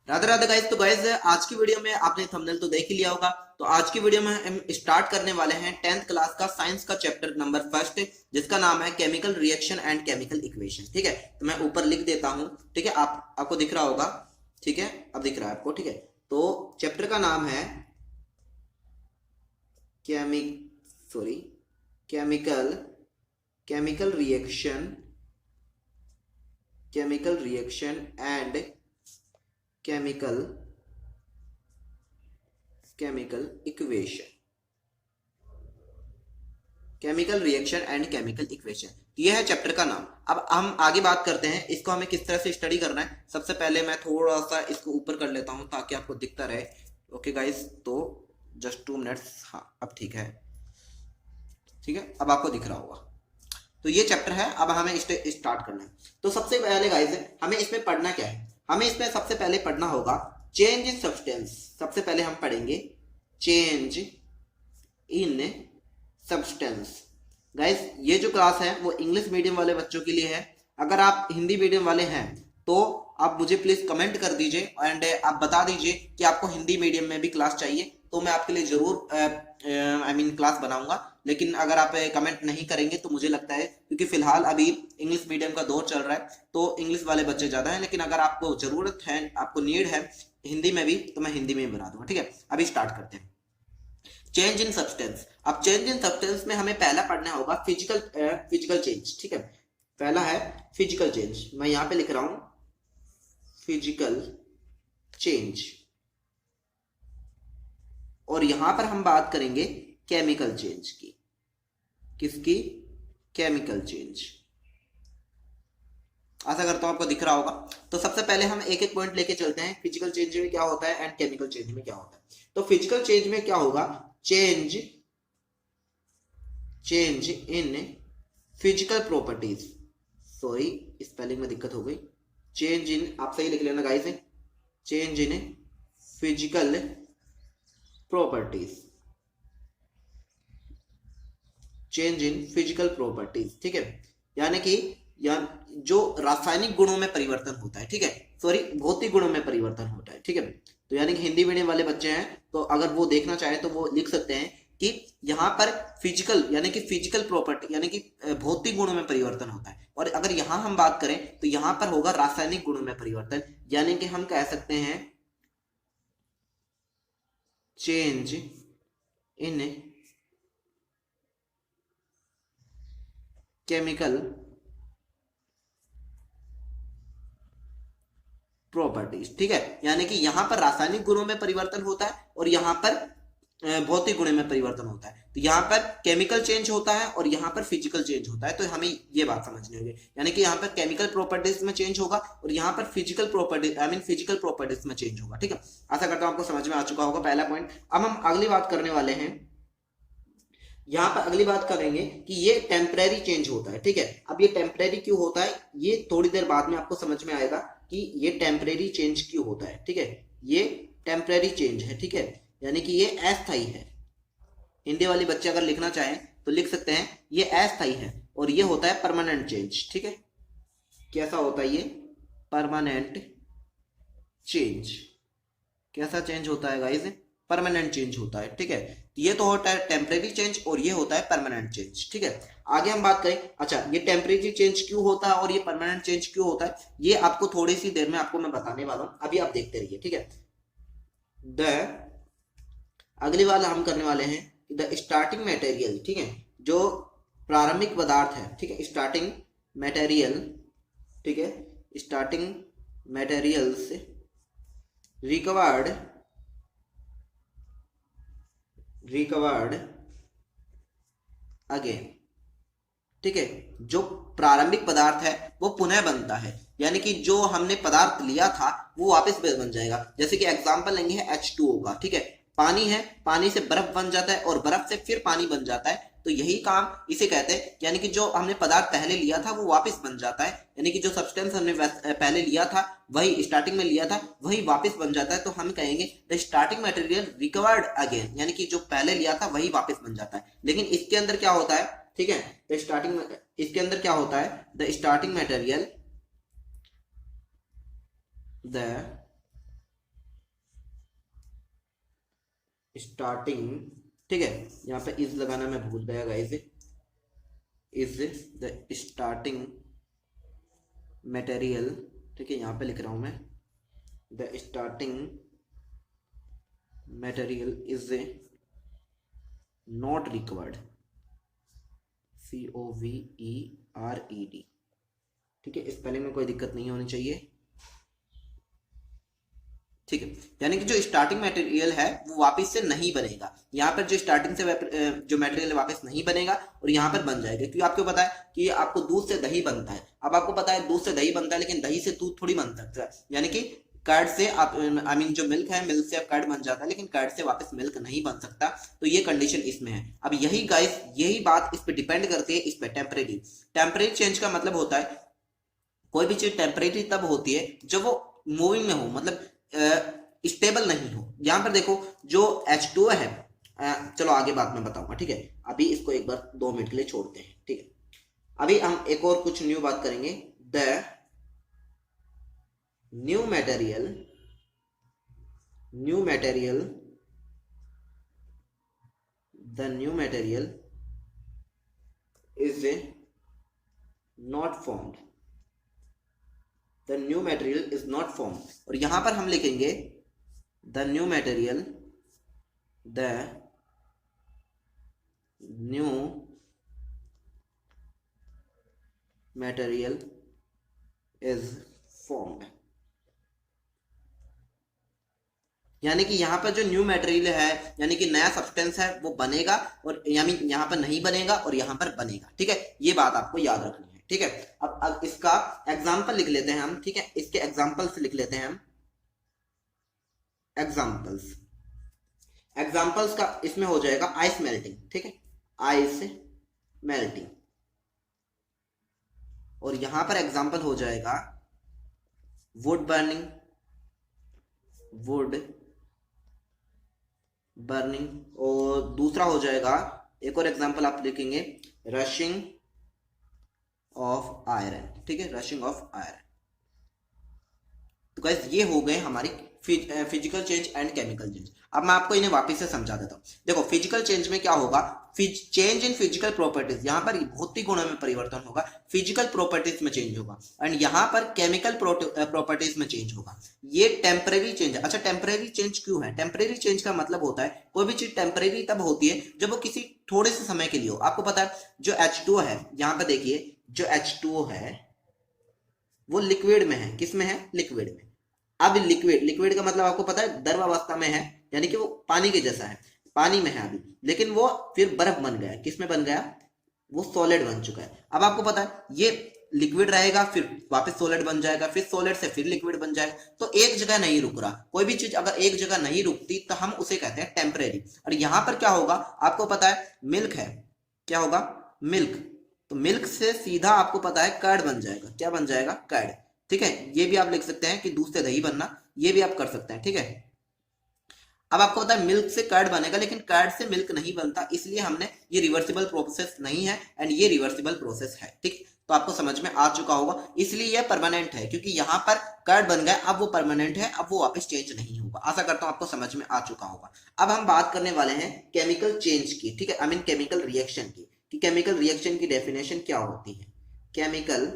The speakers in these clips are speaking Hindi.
राधे राधे गाइस। तो गाइस आज की वीडियो में आपने थंबनेल तो देख ही लिया होगा। तो आज की वीडियो में हम स्टार्ट करने वाले हैं 10th क्लास का साइंस का चैप्टर नंबर फर्स्ट, जिसका नाम है chemical reaction and chemical equation. ठीक है, तो मैं ऊपर लिख देता हूं। ठीक है, आपको दिख रहा होगा। ठीक है, अब दिख रहा है आपको। ठीक है, तो चैप्टर का नाम है chemical chemical reaction and chemical equation. Chemical reaction and chemical equation, ये है चैप्टर का नाम। अब हम आगे बात करते हैं इसको हमें किस तरह से स्टडी करना है। सबसे पहले मैं थोड़ा सा इसको ऊपर कर लेता हूं ताकि आपको दिखता रहे। ओके गाइस, तो जस्ट 2 मिनट्स। हाँ, अब ठीक है। ठीक है, अब आपको दिख रहा होगा। तो ये चैप्टर है, अब हमें इसे स्टार्ट करना है। तो सबसे पहले गाइस हमें इसमें पढ़ना क्या है। हमें इसमें सबसे पहले पढ़ना होगा चेंज इन सब्सटेंस। सबसे पहले हम पढ़ेंगे चेंज इन सब्सटेंस। गाइस ये जो क्लास है वो इंग्लिश मीडियम वाले बच्चों के लिए है। अगर आप हिंदी मीडियम वाले हैं तो आप मुझे प्लीज कमेंट कर दीजिए एंड आप बता दीजिए कि आपको हिंदी मीडियम में भी क्लास चाहिए, तो मैं आपके लिए जरूर क्लास बनाऊंगा। लेकिन अगर आप कमेंट नहीं करेंगे तो मुझे लगता है, क्योंकि फिलहाल अभी इंग्लिश मीडियम का दौर चल रहा है तो इंग्लिश वाले बच्चे ज्यादा हैं। लेकिन अगर आपको जरूरत है, आपको नीड है हिंदी में भी, तो मैं हिंदी में बना दूंगा। ठीक है, अभी स्टार्ट करते हैं। Change in substance. अब चेंज इन सब्सटेंस में हमें पहला पढ़ना होगा फिजिकल चेंज। ठीक है, पहला है फिजिकल चेंज। मैं यहां पे लिख रहा हूं फिजिकल चेंज, और यहां पर हम बात करेंगे केमिकल चेंज की। किसकी? Chemical change. आशा करता हूं आपको दिख रहा होगा। तो सबसे पहले हम एक एक पॉइंट लेके चलते हैं, फिजिकल चेंज में क्या होता है एंड केमिकल चेंज में क्या होता है। तो फिजिकल चेंज में क्या होगा? Change in physical properties. Sorry, spelling में दिक्कत हो गई। चेंज इन, आप सही लिख लेना guys, change in physical properties. Change in physical properties. ठीक है, यानी कि जो रासायनिक गुणों में परिवर्तन होता है। ठीक है, सॉरी, भौतिक गुणों में परिवर्तन होता है। ठीक है, तो यानी कि हिंदी मीडियम वाले बच्चे हैं तो अगर वो देखना चाहे तो वो लिख सकते हैं कि यहाँ पर फिजिकल यानी कि फिजिकल प्रॉपर्टी यानी कि भौतिक गुणों में परिवर्तन होता है। और अगर यहाँ हम बात करें तो यहाँ पर होगा रासायनिक गुणों में परिवर्तन, यानी कि हम कह सकते हैं चेंज इन केमिकल प्रॉपर्टीज। ठीक है, यानी कि यहां पर रासायनिक गुणों में परिवर्तन होता है और यहां पर भौतिक गुणों में परिवर्तन होता है। तो यहां पर केमिकल चेंज होता है और यहां पर फिजिकल चेंज होता है। तो हमें ये बात समझनी होगी, यानी कि यहां पर केमिकल प्रॉपर्टीज में चेंज होगा और यहां पर फिजिकल प्रॉपर्टीज फिजिकल प्रॉपर्टीज में चेंज होगा। ठीक है, आशा करता हूं आपको समझ में आ चुका होगा पहला पॉइंट। अब हम अगली बात करने वाले हैं। यहाँ पर अगली बात करेंगे कि ये टेम्परेरी चेंज होता है। ठीक है, अब ये टेम्परेरी क्यों होता है ये थोड़ी देर बाद में आपको समझ में आएगा कि ये टेम्परेरी चेंज क्यों होता है। ठीक है, ये टेम्परेरी चेंज है। ठीक है, यानी कि ये अस्थायी है। हिंदी वाले बच्चे अगर लिखना चाहें तो लिख सकते हैं ये अस्थायी है, और ये होता है परमानेंट चेंज। ठीक है, कैसा होता है ये? Permanent change. कैसा चेंज होता है गाइस? परमानेंट चेंज होता है। ठीक है, ये तो होता है टेम्परेरी चेंज और ये होता है परमानेंट चेंज। ठीक है, आगे हम बात करें। अच्छा, ये टेम्परेरी चेंज क्यों होता है और ये परमानेंट चेंज क्यों होता है, ये आपको थोड़ी सी देर में आपको मैं बताने वाला हूं, अभी आप देखते रहिए। ठीक है, अगली बात हम करने वाले हैं द स्टार्टिंग मटेरियल। ठीक है, जो प्रारंभिक पदार्थ है। ठीक है, स्टार्टिंग मटेरियल। ठीक है, स्टार्टिंग मटेरियल्स रिकवर्ड अगेन। ठीक है, जो प्रारंभिक पदार्थ है वो पुनः बनता है, यानी कि जो हमने पदार्थ लिया था वो वापस बन जाएगा। जैसे कि एग्जांपल लेंगे है H2O का। ठीक है, पानी है, पानी से बर्फ बन जाता है और बर्फ से फिर पानी बन जाता है। तो यही काम इसे कहते हैं, यानी कि जो हमने पदार्थ पहले लिया था वो वापस बन जाता है, यानी कि जो सब्सटेंस हमने पहले लिया था, वही स्टार्टिंग में लिया था, वही वापस बन जाता है। तो हम कहेंगे the starting material recovered again, यानी कि जो पहले लिया था वही वापस बन जाता है। लेकिन इसके अंदर क्या होता है? ठीक है, इसके अंदर क्या होता है? द स्टार्टिंग मटेरियल स्टार्टिंग, ठीक है, यहाँ पे इज लगाना मैं भूल गया guys, is the starting material, ठीक है, यहाँ पे लिख रहा हूं मैं, the starting material is not required, COVERED, ठीक है, स्पेलिंग में कोई दिक्कत नहीं होनी चाहिए, ठीक है, यानी कि जो स्टार्टिंग मटेरियल है वो वापस से नहीं बनेगा, यहाँ पर जो स्टार्टिंग से जो मटेरियल वापस नहीं बनेगा और यहाँ पर बन जाएगा, क्योंकि आपको पता है कि आपको दूध से दही बनता है, अब आपको पता है दूध से दही बनता है, लेकिन दही से दूध थोड़ी बन सकता है, यानी कि कर्ड से आप आई मीन जो मिल्क है, मिल्क से अब कर्ड बन जाता है, लेकिन कर्ड से वापस मिल्क नहीं बन सकता, तो ये कंडीशन इसमें है। अब यही गाइस, यही बात इस पे डिपेंड करती है, इस पे टेम्परेरी, टेम्परेरी चेंज का मतलब होता है कोई भी चीज टेम्परेरी तब होती है जब वो मूविंग में हो, मतलब स्टेबल नहीं हो। यहां पर देखो जो H2O है, चलो आगे बाद में बताऊंगा, ठीक है, अभी इसको एक बार 2 मिनट के लिए छोड़ते हैं, ठीक है, अभी हम एक और कुछ न्यू बात करेंगे, the new material is not formed, the new material is not formed, और यहां पर हम लिखेंगे the new material is formed, यानी कि यहाँ पर जो न्यू मटेरियल है, यानी कि नया सब्सटेंस है, वो बनेगा, और यानी यहाँ पर नहीं बनेगा और यहाँ पर बनेगा, ठीक है, ये बात आपको याद रखनी है, ठीक है। अब इसका एग्जाम्पल लिख लेते हैं हम, ठीक है, इसके एग्जाम्पल्स लिख लेते हैं हम, एग्जाम्पल्स का इसमें हो जाएगा आइस मेल्टिंग, ठीक है, आइस मेल्टिंग, और यहां पर एग्जाम्पल हो जाएगा वुड बर्निंग, और दूसरा हो जाएगा, एक और एग्जाम्पल आप लिखेंगे रशिंग ऑफ आयरन, ठीक है, रशिंग ऑफ आयरन। तो गाइस ये हो गए हमारी physical change and chemical change. अब मैं आपको इन्हें वापस से समझा देता हूँ। देखो फिजिकल चेंज में क्या होगा, चेंज इन फिजिकल प्रॉपर्टीज, यहाँ पर भौतिक गुणों में परिवर्तन होगा, फिजिकल प्रॉपर्टीज में चेंज होगा, एंड यहाँ पर केमिकल प्रॉपर्टीज में चेंज होगा। ये टेम्परेरी चेंज है। अच्छा टेम्परेरी चेंज क्यों है? टेम्परेरी चेंज का मतलब होता है कोई भी चीज टेम्परेरी तब होती है जब वो किसी थोड़े से समय के लिए हो। आपको पता है जो H2O है, यहाँ पर देखिए जो H2O है वो लिक्विड में है। किस में है? लिक्विड में। अब लिक्विड का मतलब आपको पता है द्रव अवस्था में है, यानी कि वो पानी के जैसा है, पानी में है अभी, लेकिन वो फिर बर्फ बन गया। किस में बन गया? वो सॉलिड बन चुका है। अब आपको पता है ये लिक्विड रहेगा, फिर वापस सॉलिड बन जाएगा, फिर सॉलिड से फिर लिक्विड बन जाएगा। तो एक जगह नहीं रुक रहा। कोई भी चीज अगर एक जगह नहीं रुकती तो हम उसे कहते हैं टेम्परेरी। और यहां पर क्या होगा आपको पता है, मिल्क है, क्या होगा? मिल्क। तो मिल्क से सीधा आपको पता है कर्ड बन जाएगा। क्या बन जाएगा? कर्ड। ठीक है, ये भी आप लिख सकते हैं कि दूध से दही बनना, ये भी आप कर सकते हैं। ठीक है, अब आपको पता है मिल्क से कर्ड बनेगा, लेकिन कर्ड से मिल्क नहीं बनता, इसलिए हमने ये रिवर्सिबल प्रोसेस नहीं है, एंड ये रिवर्सिबल प्रोसेस है। ठीक, तो आपको समझ में आ चुका होगा। इसलिए यह परमानेंट है, क्योंकि यहाँ पर कर्ड बन गया, अब वो परमानेंट है, अब वो वापस चेंज नहीं होगा। आशा करता हूं आपको समझ में आ चुका होगा। अब हम बात करने वाले हैं केमिकल चेंज की। ठीक है, आई मीन केमिकल रिएक्शन की, कि केमिकल रिएक्शन की डेफिनेशन क्या होती है। केमिकल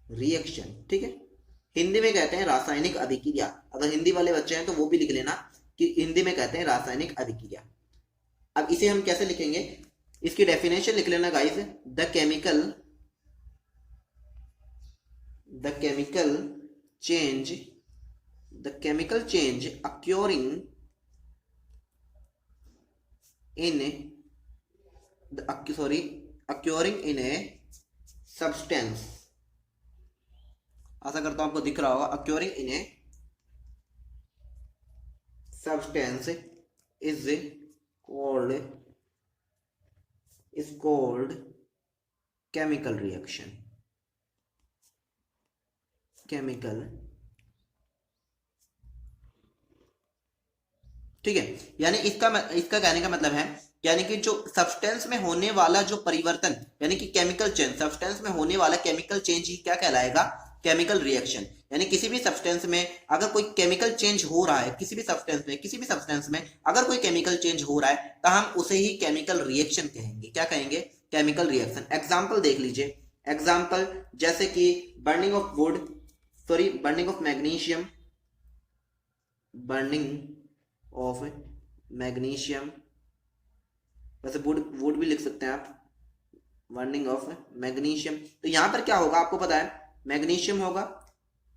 रिएक्शन, ठीक है, हिंदी में कहते हैं रासायनिक अभिक्रिया। अगर हिंदी वाले बच्चे हैं तो वो भी लिख लेना कि हिंदी में कहते हैं रासायनिक अभिक्रिया। अब इसे हम कैसे लिखेंगे, इसकी डेफिनेशन लिख लेना guys. The chemical change occurring in a substance. आशा करता हूं आपको दिख रहा होगा। Occurring in a substance is called chemical reaction. Chemical, ठीक है, यानी इसका कहने का मतलब है, यानी कि जो सब्सटेंस में होने वाला जो परिवर्तन, यानी कि केमिकल चेंज, सब्सटेंस में होने वाला केमिकल चेंज ही क्या कहलाएगा? Chemical reaction. यानी किसी भी सब्सटेंस में अगर कोई केमिकल चेंज हो रहा है, किसी भी सब्सटेंस में अगर कोई केमिकल चेंज हो रहा है तो हम उसे ही केमिकल रिएक्शन कहेंगे। क्या कहेंगे? Chemical reaction. एग्जाम्पल देख लीजिए, एग्जाम्पल जैसे कि burning of would, sorry burning of magnesium, burning of magnesium, वैसे वुड भी लिख सकते हैं आप, बर्निंग ऑफ मैग्नीशियम। तो यहां पर क्या होगा आपको पता है, मैग्नीशियम होगा,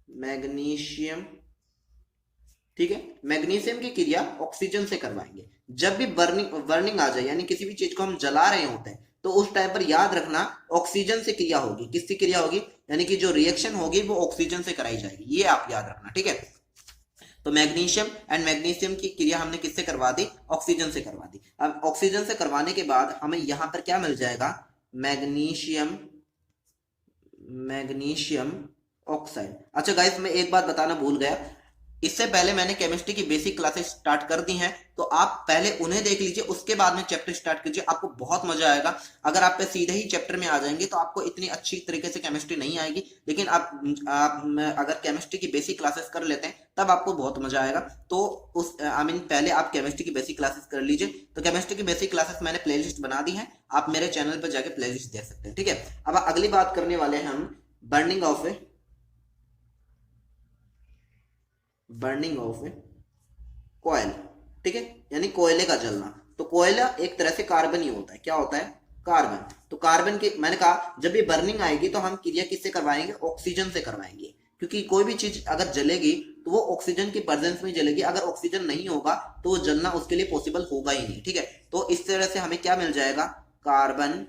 मैग्नीशियम, ठीक है। मैग्नीशियम की क्रिया ऑक्सीजन से करवाएंगे। जब भी बर्निंग आ जाए यानी किसी भी चीज को हम जला रहे होते हैं तो उस टाइम पर याद रखना ऑक्सीजन से क्रिया होगी। किससे क्रिया होगी? यानी कि जो रिएक्शन होगी वो ऑक्सीजन से कराई जाएगी, ये आप याद रखना, ठीक है। तो मैग्नीशियम की क्रिया हमने किससे करवा दी? ऑक्सीजन से करवा दी। अब ऑक्सीजन से करवाने के बाद हमें यहां पर क्या मिल जाएगा? Magnesium oxide. अच्छा गाइस, मैं एक बात बताना भूल गया, इससे पहले मैंने केमिस्ट्री की बेसिक क्लासेस स्टार्ट कर दी हैं, तो आप पहले उन्हें देख लीजिए, उसके बाद में चैप्टर स्टार्ट कीजिए, आपको बहुत मजा आएगा। अगर आप पे सीधे ही चैप्टर में आ जाएंगे तो आपको इतनी अच्छी तरीके से केमिस्ट्री नहीं आएगी, लेकिन आप अगर केमिस्ट्री की बेसिक क्लासेस कर लेते हैं तब आपको बहुत मजा आएगा। तो उस पहले आप केमिस्ट्री की बेसिक क्लासेस कर लीजिए। तो केमिस्ट्री की बेसिक क्लासेस मैंने प्लेलिस्ट बना दी है, आप मेरे चैनल पर जाके प्लेलिस्ट देख सकते हैं, ठीक है। अब अगली बात करने वाले हैं हम बर्निंग ऑफ कोयल, ठीक है, यानी कोयले का जलना। तो कोयला एक तरह से कार्बन ही होता है। क्या होता है? कार्बन। तो कार्बन की मैंने कहा जब ये बर्निंग आएगी तो हम क्रिया किससे करवाएंगे? ऑक्सीजन से करवाएंगे, क्योंकि कोई भी चीज अगर जलेगी तो वो ऑक्सीजन की प्रेजेंस में जलेगी। अगर ऑक्सीजन नहीं होगा तो वो जलना उसके लिए पॉसिबल होगा ही नहीं, ठीक है। तो इस तरह से हमें क्या मिल जाएगा? कार्बन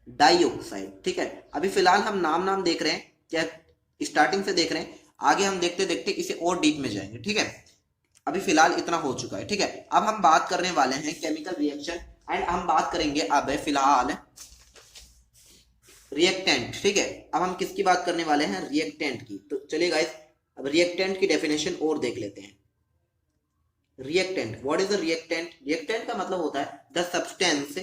डाइऑक्साइड, ठीक है। अभी फिलहाल हम नाम देख रहे हैं, क्या स्टार्टिंग से देख रहे हैं, आगे हम देखते देखते इसे और डीप में जाएंगे, ठीक है। अभी फिलहाल इतना हो चुका है, ठीक है। अब हम बात करने वाले हैं केमिकल रिएक्शन, एंड हम बात करेंगे अब फिलहाल रिएक्टेंट, ठीक है। अब हम किसकी बात करने वाले हैं? रिएक्टेंट की। तो चलिए गाइस, अब रिएक्टेंट की डेफिनेशन और देख लेते हैं। Reactant, what is a reactant? Reactant का मतलब होता है the substance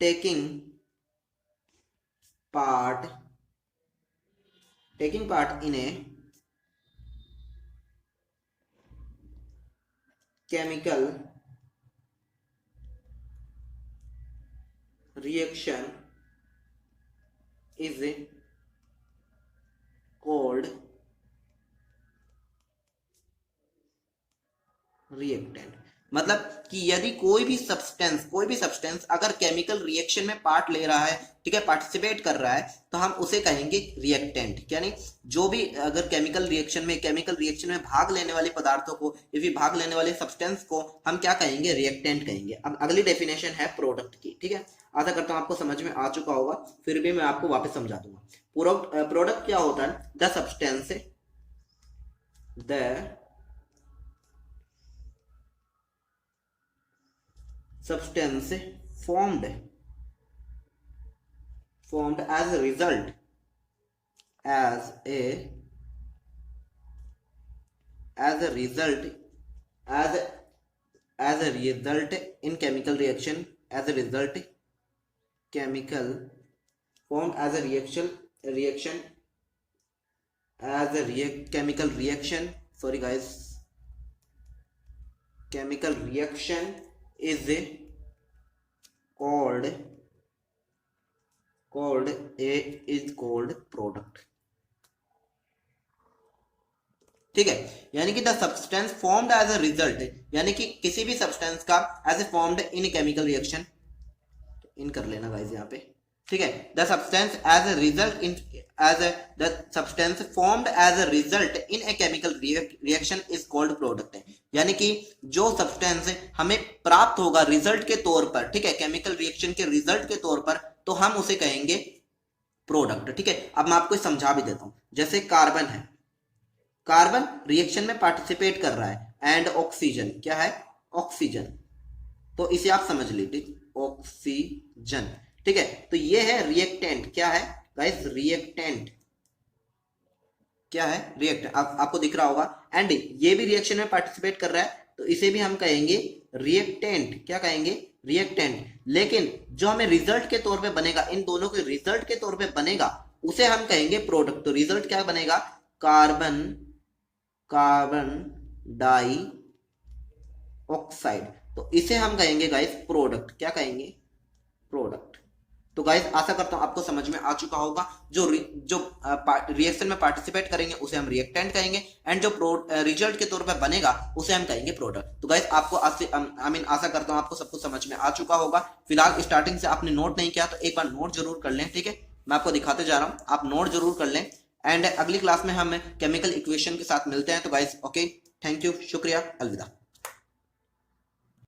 taking part in a chemical reaction is called reactant. मतलब कि यदि कोई भी सब्सटेंस अगर केमिकल रिएक्शन में पार्ट ले रहा है, ठीक है, पार्टिसिपेट कर रहा है, तो हम उसे कहेंगे रिएक्टेंट। यानी जो भी अगर केमिकल रिएक्शन में भाग लेने वाले पदार्थों को या फिर भाग लेने वाले सब्सटेंस को हम क्या कहेंगे? रिएक्टेंट कहेंगे। अब अगली डेफिनेशन है प्रोडक्ट की, ठीक है। आशा करता हूं आपको समझ में आ चुका होगा, फिर भी मैं आपको वापस समझा दूंगा। प्रोडक्ट क्या होता है? The substance formed as a result in chemical reaction, formed as a chemical reaction, sorry guys, chemical reaction is called product, ठीक है। यानी कि the substance formed as a result, यानी कि किसी भी सब्सटेंस का as a formed in chemical reaction, इन कर लेना गाइस यहाँ पे, ठीक है। The substance formed as a result in a chemical reaction is called product है। यानी कि जो सब्सटेंस हमें प्राप्त होगा रिजल्ट के तौर पर, ठीक है, केमिकल रिएक्शन के रिजल्ट के तौर पर, तो हम उसे कहेंगे प्रोडक्ट, ठीक है। अब मैं आपको समझा भी देता हूं। जैसे कार्बन है, कार्बन रिएक्शन में पार्टिसिपेट कर रहा है, एंड ऑक्सीजन क्या है? ऑक्सीजन। तो इसे आप समझ लीजिए, ऑक्सीजन, ठीक है। तो ये है रिएक्टेंट। क्या है गाइस? रिएक्टेंट क्या है? रिएक्टेंट। आपको दिख रहा होगा, एंड ये भी रिएक्शन में पार्टिसिपेट कर रहा है, तो इसे भी हम कहेंगे रिएक्टेंट। क्या कहेंगे? रिएक्टेंट। लेकिन जो हमें रिजल्ट के तौर पे बनेगा, इन दोनों के रिजल्ट के तौर पे बनेगा, उसे हम कहेंगे प्रोडक्ट। तो रिजल्ट क्या बनेगा? Carbon carbon dioxide. तो इसे हम कहेंगे गाइस प्रोडक्ट। क्या कहेंगे? प्रोडक्ट। तो गाइस आशा करता हूं आपको समझ में आ चुका होगा। जो रिएक्शन में पार्टिसिपेट करेंगे उसे हम रिएक्टेंट कहेंगे, एंड जो रिजल्ट के तौर पे बनेगा उसे हम कहेंगे प्रोडक्ट। तो गाइस आपको आशा करता हूं आपको सब कुछ समझ में आ चुका होगा। फिलहाल स्टार्टिंग से आपने नोट नहीं किया तो एक बार नोट जरूर कर लें, ठीक है? मैं आपको दिखाते जा रहा हूं, आप नोट जरूर कर लें। एंड अगली क्लास में हम केमिकल इक्वेशन के साथ मिलते हैं। तो गाइस ओके, थैंक यू, शुक्रिया, अलविदा।